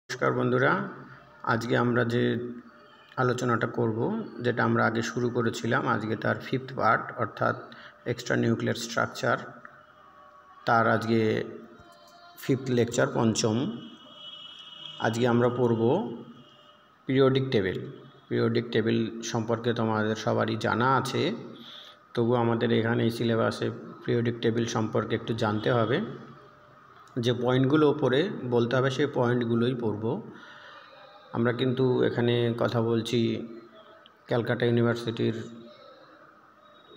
नमस्कार बंधुरा आज के आमरा जे आलोचनाटा करब जेटा आमरा आगे शुरू करेछिलाम आज के तार फिफ्थ पार्ट अर्थात एक्सट्रा निউক্লিয়ার स्ट्राक्चार तार आज के फिफ्थ लेक्चर पंचम आज के आमरा पढ़ब पिरियडिक टेबिल सम्पर्के तोमादेर सबारই जाना आछे तबु आमादेर एखाने सिलेबासे पिरियडिक टेबिल सम्पर्के एकटु जानते हबे যে পয়েন্টগুলো উপরে বলতে হবে সেই পয়েন্টগুলোই পড়ব আমরা কিন্তু এখানে কথা বলছি ক্যালকাটা ইউনিভার্সিটির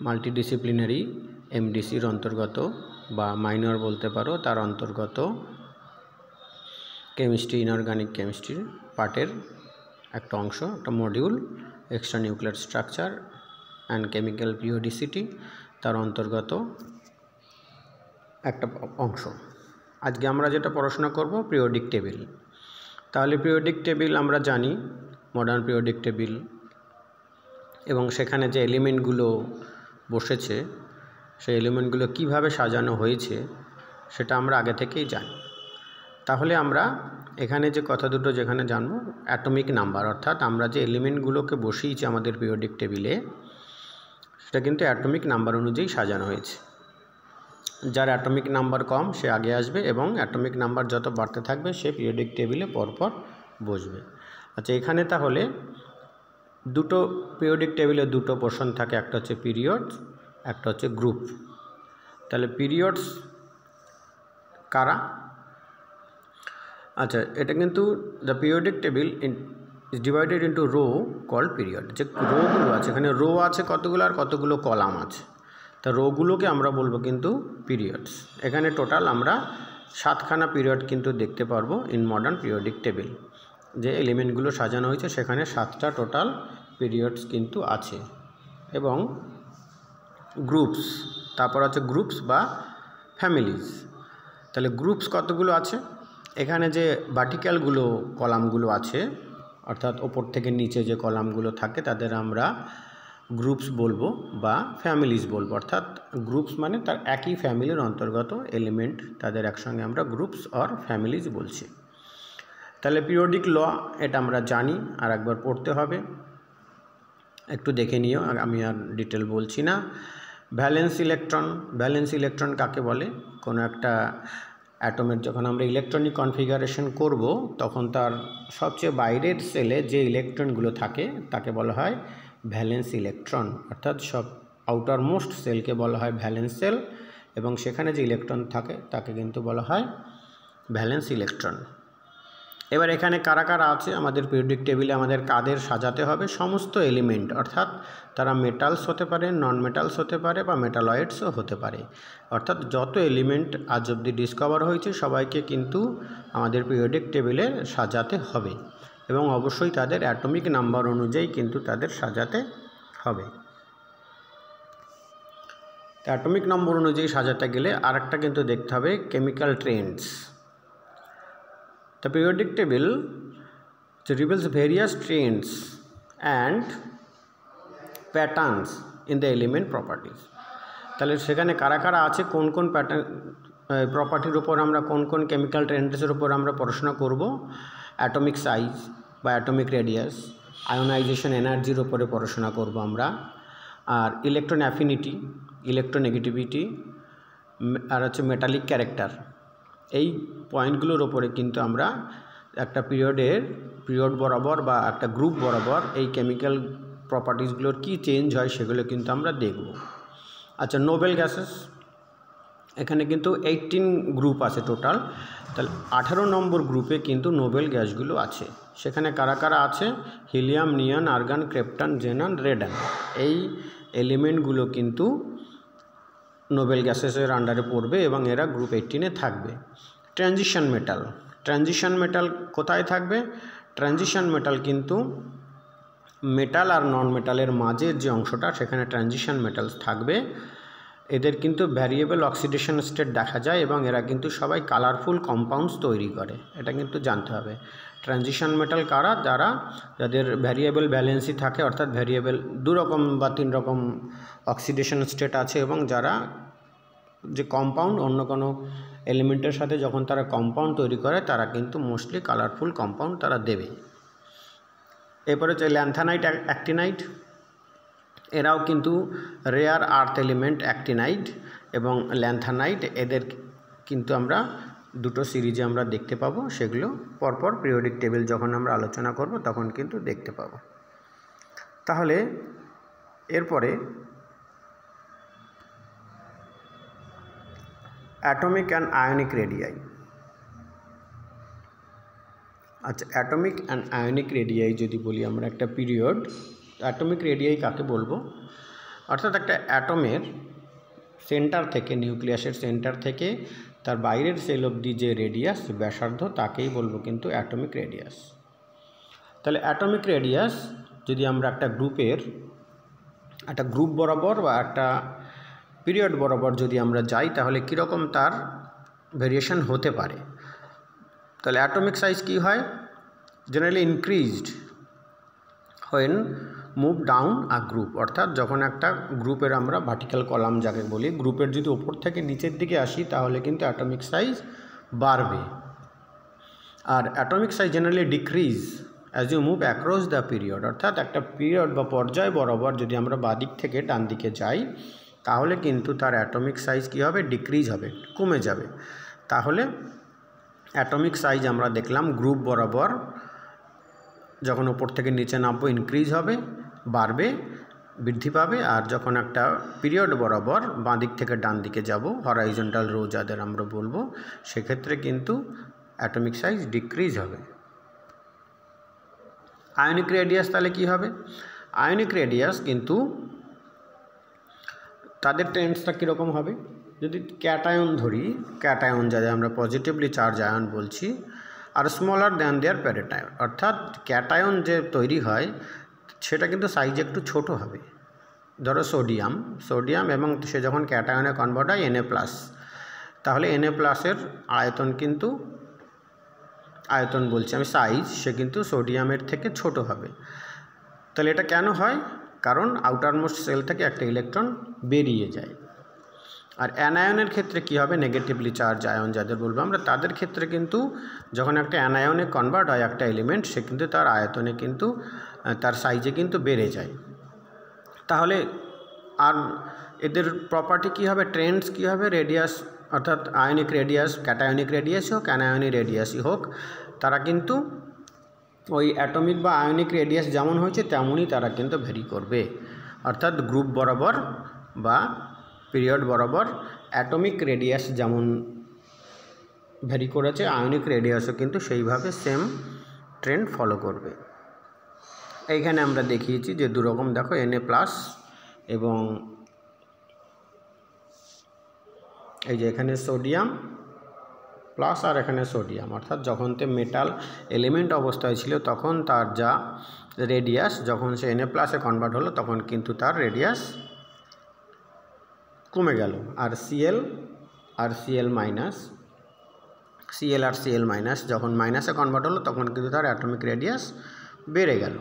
মাল্টিডিসিপ্লিনারি এমডিসির অন্তর্গত বা মাইনর বলতে পারো তার অন্তর্গত কেমিস্ট্রি ইনঅর্গানিক কেমিস্ট্রি পার্টের একটা অংশ একটা module extra nuclear structure and chemical periodicity তার অন্তর্গত একটা অংশ आज के आमरा जेटा पढ़ाशोना करब पिरियडिक टेबिल ताहले पिरियडिक टेबिल आमरा जानी मडार्न पिरियडिक टेबिल एबं सेखाने जे एलिमेंटगुलो बसेछे सेई एलिमेंटगुलो किभाबे साजानो हयेछे सेटा आमरा आगे थेकेई जानी ताहले आमरा एखाने जे कथा दुटो जेखाने जानबो एटमिक नाम्बार अर्थात आमरा जे एलिमेंटगुलोके बसिয়েছি आमादेर पिरियडिक टेबिले सेटा किन्तु एटमिक नाम्बार अनुयायी साजानो हयेछे जार एटमिक नम्बर कम से आगे आसबे एवं एटमिक नम्बर जत बाड़ते थाकबे से पिरियडिक टेबिले परपर बसबे। अच्छा एखाने ताहले दुटो पिरियडिक टेबिले दुटो पोर्शन थाके एकटा हच्छे पिरियड्स एकटा हच्छे ग्रुप। ताहले पिरियड्स कारा अच्छा एटा किन्तु the periodic table is divided into row called period जे रोगुलो आछे एखाने रो आछे कतगुलो आर कतगुलो कलाम आछे तो रोगुलोके आमरा बोलबो किन्तु पिरियड्स एखाने टोटाल आमरा 7खाना पिरियड किन्तु देखते पारबो इन मडार्न पिरियडिक टेबिल जे एलिमेंटगुलो साजानो हयेछे सेखाने 7टा टोटाल पिरियड्स किन्तु आछे एबं ग्रुप्स तारपर आछे ग्रुप्स बा फैमिलीज। ताहले ग्रुप्स कतगुलो आछे एखाने जे भार्टिक्यालगुलो कलामगुलो आछे अर्थात ओपर थेके नीचे जे कलामगुलो थाके तादेर आमरा ग्रुप्स बोलबो बा फैमिलीज बोलबो अर्थात ग्रुप्स माने तार एक ही फैमिलिर अंतर्गत एलिमेंट तादेर एकसंगे आमरा ग्रुप्स और फैमिलीज बोलছি। ताहले पिरियडिक ल এটা আমরা জানি আর একবার পড়তে হবে একটু দেখে নিও আমি আর ডিটেল বলছি না। ভ্যালেন্স ইলেকট্রন কাকে বলে কোনো একটা অ্যাটমের যখন আমরা ইলেকট্রনিক কনফিগারেশন করব তখন তার সবচেয়ে বাইরের সেলে যে ইলেকট্রনগুলো থাকে তাকে বলা হয় ভ্যালেন্স ইলেকট্রন अर्थात सब आउटार मोस्ट सेल के बला है भैलेंस सेल एवं सेखाने जो इलेक्ट्रन थाके ताके किन्तु बला है भैलेंस इलेक्ट्रन। एबार एखाने कारा कारा आछे आमादेर पिरियडिक टेबिले आमादेर कादेर साजाते हबे समस्त एलिमेंट अर्थात तारा मेटाल्स होते पारे नन मेटाल्स होते पारे बा मेटालয়েডসও होते पारे अर्थात जत एलिमेंट आज अब्दि डिसकवर हयेछे सबाइके किन्तु आमादेर पिरियडिक टेबिले साजाते हबे এবং অবশ্যই তাদের অ্যাটমিক নাম্বার অনুযায়ী কিন্তু তাদের সাজাতে হবে। অ্যাটমিক নম্বর অনুযায়ী সাজাতে গেলে আরেকটা কিন্তু দেখতে হবে chemical Trends. The periodic table reveals various Trends and patterns in the element properties. তাহলে সেখানে কারা কারা আছে কোন কোন প্যাটার্ন প্রপার্টির উপর আমরা কোন কোন কেমিক্যাল ট্রেন্ডসের উপর আমরা পড়াশোনা করব एटमिक साइज बा एटमिक रेडियास आयोनाइजेशन एनार्जिर उपरे पढ़ाशोना करब आमरा और इलेक्ट्रन अफिनिटी इलेक्ट्रोनेगेटिविटी और हच्छे मेटालिक क्यारेक्टार এই पॉइंटगुलोर उपरे किन्तु आमरा एकटा पिरियड बराबर बा एकटा ग्रुप बराबर এই केमिकल प्रपार्टिसगुलोर कि चेंज हय सेगुलो किन्तु आमरा देखब। अच्छा नोबेल ग्यासेस एखाने किन्तु 18 ग्रुप आछे टोटाल ताहले 18 नम्बर ग्रुपे किन्तु नोबेल ग्यासगुलो आछे सेखाने कारा कारा आछे हिलियम नियन आर्गन क्रिप्टन जेनन रेडन এই एलिमेंटगुलो किन्तु नोबेल ग्यासेसের आंडारे पड़बे एबं एरा ग्रुप 18 ए थाकबे। ट्रांजिशन मेटाल कोथाय थाकबे ट्रांजिशन मेटाल किन्तु मेटाल और नन मेटालेर माझेर जे अंशटा सेखाने ट्रांजिशन मेटाल्स थाकबे एদের কিন্তু ভ্যারিয়েবল অক্সিডেশন স্টেট দেখা যায় এবং এরা কিন্তু সবাই কালারফুল কম্পাউন্ডস তৈরি করে এটা কিন্তু জানতে হবে। ট্রানজিশন মেটাল কারা যাদের ভ্যারিয়েবল ব্যালেন্সি থাকে অর্থাৎ ভ্যারিয়েবল দু রকম বা তিন রকম অক্সিডেশন স্টেট আছে এবং যারা যে কম্পাউন্ড অন্য কোনো এলিমেন্টের সাথে যখন তারা কম্পাউন্ড তৈরি করে তারা কিন্তু মোস্টলি কালারফুল কম্পাউন্ড তারা দেবে। এরপরে হচ্ছে ল্যান্থানাইট, অ্যাক্টিনাইট, এরাও কিন্তু রেয়ার আর্থ এলিমেন্ট অ্যাক্টিনাইট এবং ল্যান্থানাইট, এদের কিন্তু আমরা দুটো সিরিজে আমরা দেখতে পাবো, সেগুলো পরপর পিরিয়ডিক টেবিল যখন আমরা আলোচনা করব তখন কিন্তু দেখতে পাবো। তাহলে এরপরে অ্যাটমিক অ্যান্ড আয়নিক রেডিয়াই। আচ্ছা, অ্যাটমিক অ্যান্ড আয়নিক রেডিয়াই যদি বলি আমরা একটা পিরিয়ড, অ্যাটমিক রেডিয়াই কাকে বলবো? অর্থাৎ একটা অ্যাটমের সেন্টার থেকে, নিউক্লিয়াসের সেন্টার থেকে তার বাইরের সেল অবধি যে রেডিয়াস, ব্যাসার্ধ, তাকেই বলবো কিন্তু অ্যাটমিক রেডিয়াস। তাহলে অ্যাটমিক রেডিয়াস যদি আমরা একটা গ্রুপ বরাবর বা একটা পিরিয়ড বরাবর যদি আমরা যাই তাহলে কীরকম তার ভেরিয়েশন হতে পারে। তাহলে অ্যাটমিক সাইজ কী হয়? Generally increased when move down a group, অর্থাৎ যখন একটা গ্রুপের আমরা ভার্টিক্যাল কলাম যাকে বলি, গ্রুপের যদি ওপর থেকে নিচের দিকে আসি তাহলে কিন্তু অ্যাটমিক সাইজ বাড়বে। আর atomic size generally decrease as you move across the period, অর্থাৎ একটা পিরিয়ড বা পর্যায় বরাবর যদি আমরা বাঁদিক থেকে ডান দিকে যাই তাহলে কিন্তু তার অ্যাটমিক সাইজ কী হবে? ডিক্রিজ হবে, কমে যাবে। তাহলে অ্যাটমিক সাইজ আমরা দেখলাম গ্রুপ বরাবর যখন ওপর থেকে নিচে নামবো ইনক্রিজ হবে, বাড়বে, বৃদ্ধি পাবে। আর যখন একটা পিরিয়ড বরাবর বাঁ দিক থেকে ডান দিকে যাব, হরাইজন্টাল রো যাদের আমরা বলবো, সেক্ষেত্রে কিন্তু অ্যাটমিক সাইজ ডিক্রিজ হবে। আয়নিক রেডিয়াস তাহলে কি হবে? আয়নিক রেডিয়াস কিন্তু তাদের টেন্সটা কীরকম হবে? যদি ক্যাটায়ন ধরি, ক্যাটায়ন যাদের আমরা পজিটিভলি চার্জ আয়ন বলছি, আর স্মলার দ্যান দেয়ার প্যারেন্ট আয়ন, অর্থাৎ ক্যাটায়ন যে তৈরি হয় সেটা কিন্তু সাইজ একটু ছোট হবে। ধরো সোডিয়াম এবং সে যখন ক্যাটায়নে কনভার্ট হয় Na+, তাহলে Na+-এর আয়তন কিন্তু, আয়তন বলছি আমি, সাইজ, সে কিন্তু সোডিয়ামের থেকে ছোট হবে। তাহলে এটা কেন হয়? কারণ আউটারমোস্ট সেল থেকে একটা ইলেকট্রন বেরিয়ে যায়। আর অ্যানায়নের ক্ষেত্রে কি হবে? নেগেটিভলি চার্জ আয়ন যাদের বলবো আমরা, তাদের ক্ষেত্রে কিন্তু যখন একটা অ্যানায়নে কনভার্ট হয় একটা এলিমেন্ট, সে কিন্তু তার আয়তনে কিন্তু, তার সাইজে কিন্তু বেড়ে যায়। তাহলে আর এদের প্রপার্টি কী হবে? ট্রেন্ডস কী হবে? রেডিয়াস, অর্থাৎ আয়নিক রেডিয়াস, ক্যাটায়নিক রেডিয়াসই হোক, অ্যানায়নিক রেডিয়াসই হোক, তারা কিন্তু ওই অ্যাটমিক বা আয়নিক রেডিয়াস যেমন হয়েছে তেমনই তারা কিন্তু ভ্যারি করবে। অর্থাৎ গ্রুপ বরাবর বা পিরিয়ড বরাবর অ্যাটমিক রেডিয়াস যেমন ভ্যারি করেছে, আয়নিক রেডিয়াসও কিন্তু সেইভাবে সেম ট্রেন্ড ফলো করবে। এইখানে আমরা দেখিয়েছি যে দুরকম, দেখো Na+ এবং এই যে এখানে সোডিয়াম প্লাস আর এখানে সোডিয়াম, অর্থাৎ যখন তে মেটাল এলিমেন্ট অবস্থায় ছিল তখন তার যা রেডিয়াস, যখন সে Na+-এ কনভার্ট হলো তখন কিন্তু তার রেডিয়াস কমে গেল। আর Cl আর Cl মাইনাস যখন মাইনাসে কনভার্ট হলো তখন কিন্তু তার অ্যাটমিক রেডিয়াস বেড়ে গেল।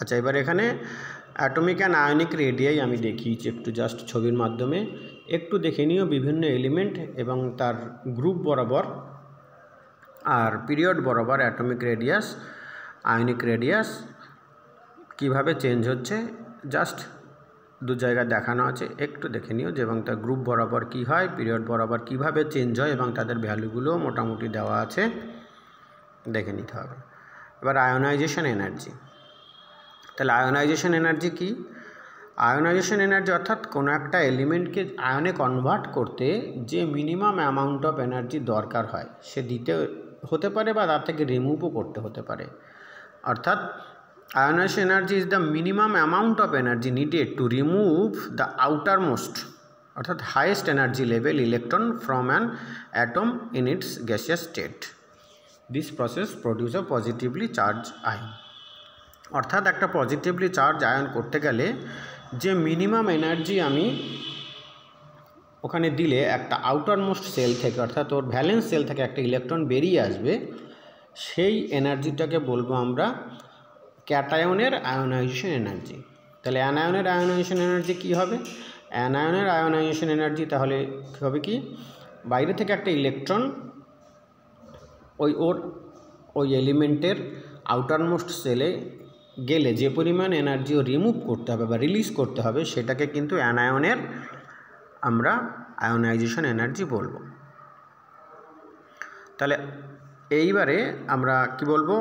আচ্ছা, এবার এখানে অ্যাটমিক অ্যান্ড আয়নিক রেডিয়াই আমি দেখিয়েছি একটু জাস্ট ছবির মাধ্যমে, একটু দেখে নিও বিভিন্ন এলিমেন্ট এবং তার গ্রুপ বরাবর আর পিরিয়ড বরাবর অ্যাটমিক রেডিয়াস, আয়নিক রেডিয়াস কিভাবে চেঞ্জ হচ্ছে, জাস্ট দু জায়গায় দেখানো আছে, একটু দেখে নিও যে, এবং তার গ্রুপ বরাবর কি হয়, পিরিয়ড বরাবর কিভাবে চেঞ্জ হয় এবং তাদের ভ্যালুগুলোও মোটামুটি দেওয়া আছে, দেখে নিতে হবে। এবার আয়োনাইজেশন এনার্জি। তাহলে আয়োনাইজেশন এনার্জি কি? আয়োনাইজেশন এনার্জি অর্থাৎ কোনো একটা এলিমেন্টকে আয়নে কনভার্ট করতে যে মিনিমাম অ্যামাউন্ট অফ এনার্জি দরকার হয় সে দিতে হতে পারে বা তার থেকে রিমুভও করতে হতে পারে। অর্থাৎ ionization energy is the minimum amount of energy needed to remove the outermost, অর্থাৎ highest energy level electron from an atom in its gaseous state. This process produce a positively charge ion. অর্থাৎ একটা positively charge ion করতে গেলে যে minimum energy আমি ওখানে দিলে একটা আউটারমোস্ট সেল থেকে, অর্থাৎ ওর ভ্যালেন্স সেল থেকে একটা ইলেকট্রন বেরিয়ে আসবে, সেই এনার্জিটাকে বলবো আমরা ক্যাটায়নের আয়োনাইজেশন এনার্জি। তাহলে অ্যানায়নের আয়োনাইজেশন এনার্জি কী হবে? অ্যানায়নের আয়োনাইজেশন এনার্জি তাহলে হবে কি, বাইরে থেকে একটা ইলেকট্রন ওই এলিমেন্টের আউটারমোস্ট সেলে গেলে যে পরিমাণ এনার্জি ও রিমুভ করতে হবে বা রিলিজ করতে হবে সেটাকে কিন্তু অ্যানায়নের আমরা আয়োনাইজেশন এনার্জি বলবো। তাহলে এইবারে আমরা কি বলবো,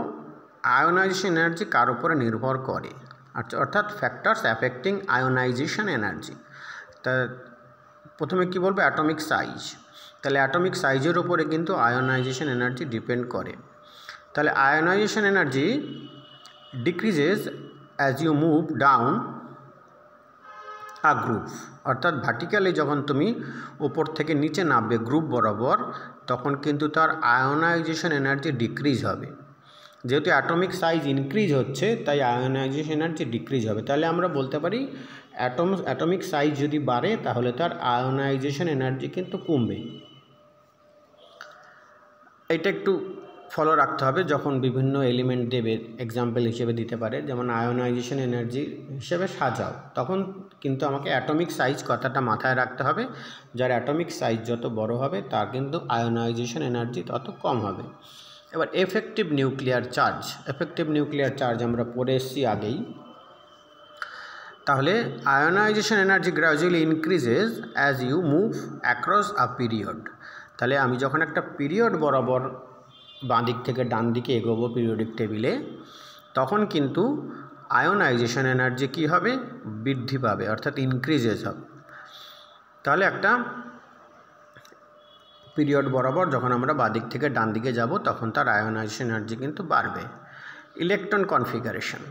আয়োনাইজেশন এনার্জি কার উপরে নির্ভর করে, আচ্ছা, অর্থাৎ ফ্যাক্টরস অ্যাফেক্টিং আয়োনাইজেশন এনার্জি। তা প্রথমে কি বলবো, অ্যাটমিক সাইজ। তাহলে অ্যাটমিক সাইজের উপরে কিন্তু আয়োনাইজেশন এনার্জি ডিপেন্ড করে। তাহলে ionization energy decreases as you move down a group, অর্থাৎ ভার্টিক্যালি যখন তুমি উপর থেকে নিচে নামবে গ্রুপ বরাবর, তখন কিন্তু তার আয়োনাইজেশন এনার্জি ডিক্রিজ হবে। যেহেতু অ্যাটমিক সাইজ ইনক্রিজ হচ্ছে তাই আয়োনাইজেশন এনার্জি ডিক্রিজ হবে। তাহলে আমরা বলতে পারি অ্যাটমিক সাইজ যদি বাড়ে তাহলে তার আয়োনাইজেশন এনার্জি কিন্তু কমবে। এটা একটু ফলো রাখতে হবে যখন বিভিন্ন এলিমেন্ট দেবে, এক্সাম্পল হিসেবে দিতে পারে, যেমন আয়োনাইজেশন এনার্জি হিসেবে সাজাও, তখন কিন্তু আমাকে অ্যাটমিক সাইজ কথাটা মাথায় রাখতে হবে। যার অ্যাটমিক সাইজ যত বড় হবে তার কিন্তু আয়োনাইজেশন এনার্জি তত কম হবে। এবার effective nuclear charge. Effective nuclear charge আমরা পড়ে এসেছি আগেই। তাহলে ionization energy gradually increases as you move across a period. তাহলে আমি যখন একটা পিরিয়ড বরাবর বাঁ দিক থেকে ডান দিকে এগোবো পিরিয়ডিক টেবিলে, তখন কিন্তু আয়োনাইজেশন এনার্জি কী হবে, বৃদ্ধি পাবে, অর্থাৎ ইনক্রিজেস হবে। তাহলে একটা পিরিয়ড বরাবর যখন আমরা বাঁ দিক থেকে ডান দিকে যাব তখন তার আয়োনাইজেশন এনার্জি কিন্তু বাড়বে। Electron configuration.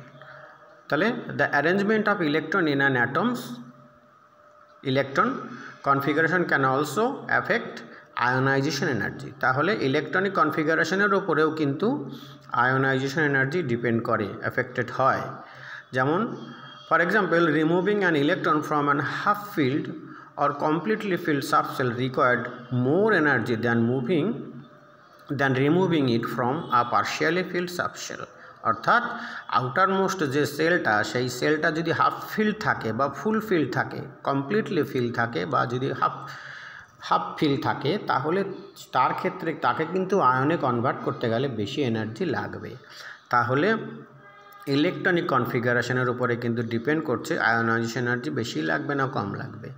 তাহলে the arrangement of electron in an atoms, electron configuration can also affect ionization energy. তাহলে ইলেকট্রনিক কনফিগারেশনের ওপরেও কিন্তু আয়োনাইজেশন এনার্জি ডিপেন্ড করে, এফেক্টেড হয়। যেমন for example, removing an electron from an half filled or completely filled subshell required more energy than removing it from a partially filled subshell। অর্থাৎ outermost যে সেলটা, সেই সেলটা যদি হাফ ফিল্ড থাকে বা ফুল ফিল্ড থাকে, কমপ্লিটলি ফিল থাকে বা যদি হাফ ফিল থাকে, তাহলে তার ক্ষেত্রে তাকে কিন্তু আয়নে কনভার্ট করতে গেলে বেশি এনার্জি লাগবে। তাহলে ইলেকট্রনিক কনফিগারেশনের উপরে কিন্তু ডিপেন্ড করছে আয়োনাইজেশন এনার্জি বেশি লাগবে না কম লাগবে।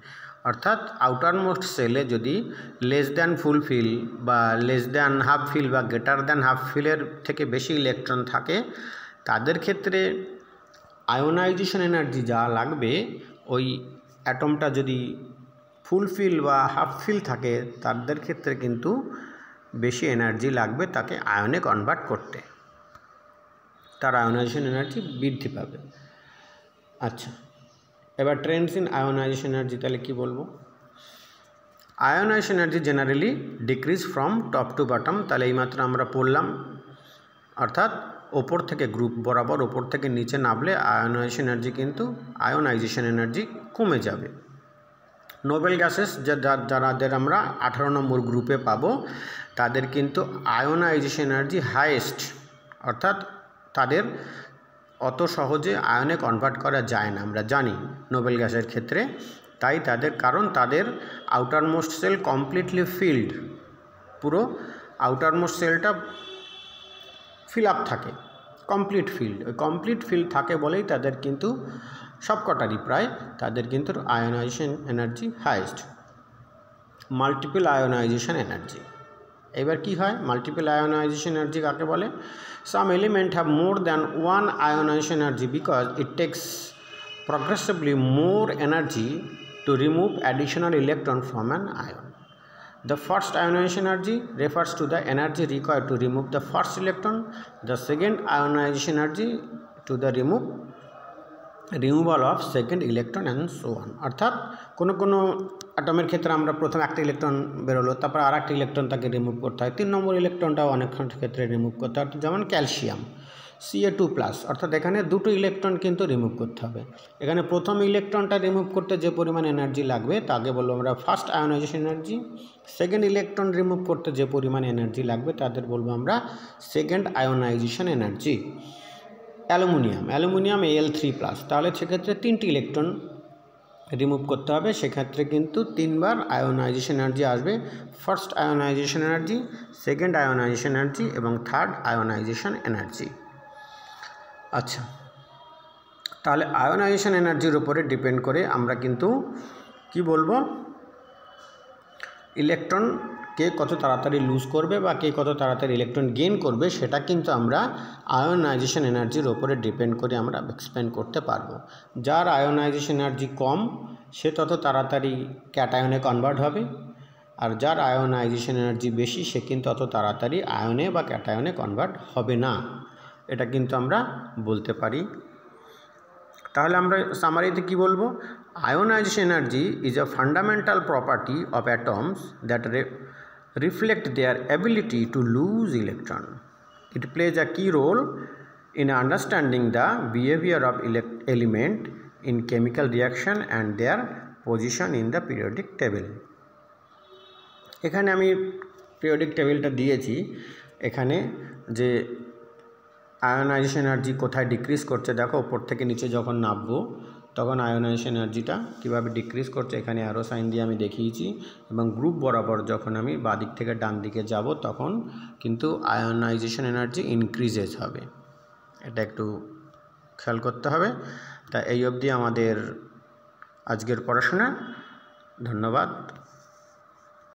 অর্থাৎ আউটারমোস্ট সেলে যদি লেস দ্যান ফুল ফিল বা লেস দ্যান হাফ ফিল বা গ্রেটার দ্যান হাফ ফিলের থেকে বেশি ইলেকট্রন থাকে, তাদের ক্ষেত্রে আয়োনাইজেশন এনার্জি যা লাগবে, ওই অ্যাটমটা যদি ফুল ফিল বা হাফ ফিল থাকে তাদের ক্ষেত্রে কিন্তু বেশি এনার্জি লাগবে তাকে আয়নে কনভার্ট করতে, তার আয়োনাইজেশন এনার্জি বৃদ্ধি পাবে। আচ্ছা, এবার ট্রেন্ডস ইন আয়োনাইজেশন এনার্জি। তাহলে কী বলবো, ionization energy generally decrease from top to bottom. তাহলে এইমাত্র আমরা পড়লাম, অর্থাৎ ওপর থেকে গ্রুপ বরাবর ওপর থেকে নিচে নামলে আয়োনাইজেশন এনার্জি কমে যাবে। নোবেল গ্যাসেস যাদের আমরা 18 নম্বর গ্রুপে পাবো, তাদের কিন্তু আয়োনাইজেশন এনার্জি হাইয়েস্ট, অর্থাৎ তাদের অত সহজে আয়নে কনভার্ট করা যায় না, আমরা জানি নোবেল গ্যাসের ক্ষেত্রে। তাই তাদের আউটারমোস্ট সেল কমপ্লিটলি ফিল্ড, পুরো আউটারমোস্ট সেলটা ফিল আপ থাকে, কমপ্লিট ফিল্ড। ওই কমপ্লিট ফিল্ড থাকে বলেই তাদের কিন্তু সবকটারই প্রায় তাদের কিন্তু ionization energy highest. Multiple ionization energy. এবার কি হয়, মাল্টিপল আয়োনাইজেশন এনার্জি কাকে বলে? Some element have more than one ionization energy because it takes progressively more energy to remove additional electron from an ion. The first ionization energy refers to the energy required to remove the first electron. The second ionization energy to the removal of second electron and so on. অর্থাৎ কোনো অ্যাটমের ক্ষেত্রে আমরা প্রথম একটা electron বেরোলো, তারপর আর একটা electron তাকে রিমুভ করতে হয়, 3 নম্বর ইলেকট্রনটাও অনেক ক্ষেত্রে রিমুভ করতে হয়। যেমন ক্যালসিয়াম Ca2+, অর্থাৎ এখানে দুটো ইলেকট্রন কিন্তু রিমুভ করতে হবে। এখানে প্রথম ইলেকট্রনটা রিমুভ করতে যে পরিমাণ এনার্জি লাগবে তাকে বলবো আমরা first ionization energy. Second electron remove করতে যে পরিমাণ এনার্জি লাগবে তাদের বলবো আমরা second ionization energy. Aluminium Al3+, তাহলে সেক্ষেত্রে 3টি ইলেকট্রন রিমুভ করতে হবে। সেক্ষেত্রে কিন্তু 3বার আয়োনাইজেশন এনার্জি আসবে। First ionization energy, second ionization energy এবং থার্ড আয়োনাইজেশন এনার্জি। আচ্ছা, তাহলে আয়োনাইজেশন এনার্জির উপরে ডিপেন্ড করে আমরা কিন্তু কি বলবো, ইলেকট্রন কে কত তাড়াতাড়ি লুজ করবে বা কে কত তাড়াতাড়ি ইলেকট্রন গেইন করবে, সেটা কিন্তু আমরা আয়োনাইজেশন এনার্জির ওপরে ডিপেন্ড করে আমরা এক্সপ্লেন করতে পারবো। যার আয়োনাইজেশন এনার্জি কম সে তত তাড়াতাড়ি ক্যাটায়নে কনভার্ট হবে, আর যার আয়োনাইজেশন এনার্জি বেশি সে কিন্তু অত তাড়াতাড়ি আয়নে বা ক্যাটায়নে কনভার্ট হবে না, এটা কিন্তু আমরা বলতে পারি। তাহলে আমরা সামারিতে কি বলবো, ionization energy is a fundamental property of atoms that reflect their ability to lose electron. It plays a key role in understanding the behavior of element in chemical reaction and their position in the periodic table. এখানে আমি periodic টেবিলটা দিয়েছি, এখানে যে ionisation energy কোথায় decrease করছে দেখো, উপর থেকে নিচে যখন নামবো তখন আয়োনাইজেশন এনার্জিটা কীভাবে ডিক্রিজ করছে এখানে অ্যারো সাইন দিয়ে আমি দেখিয়েছি, এবং গ্রুপ বরাবর যখন আমি বাঁ দিক থেকে ডান দিকে যাব তখন কিন্তু আয়োনাইজেশন এনার্জি ইনক্রিজেস হবে, এটা একটু খেয়াল করতে হবে। তা এই অবধি আমাদের আজকের পড়াশোনা, ধন্যবাদ।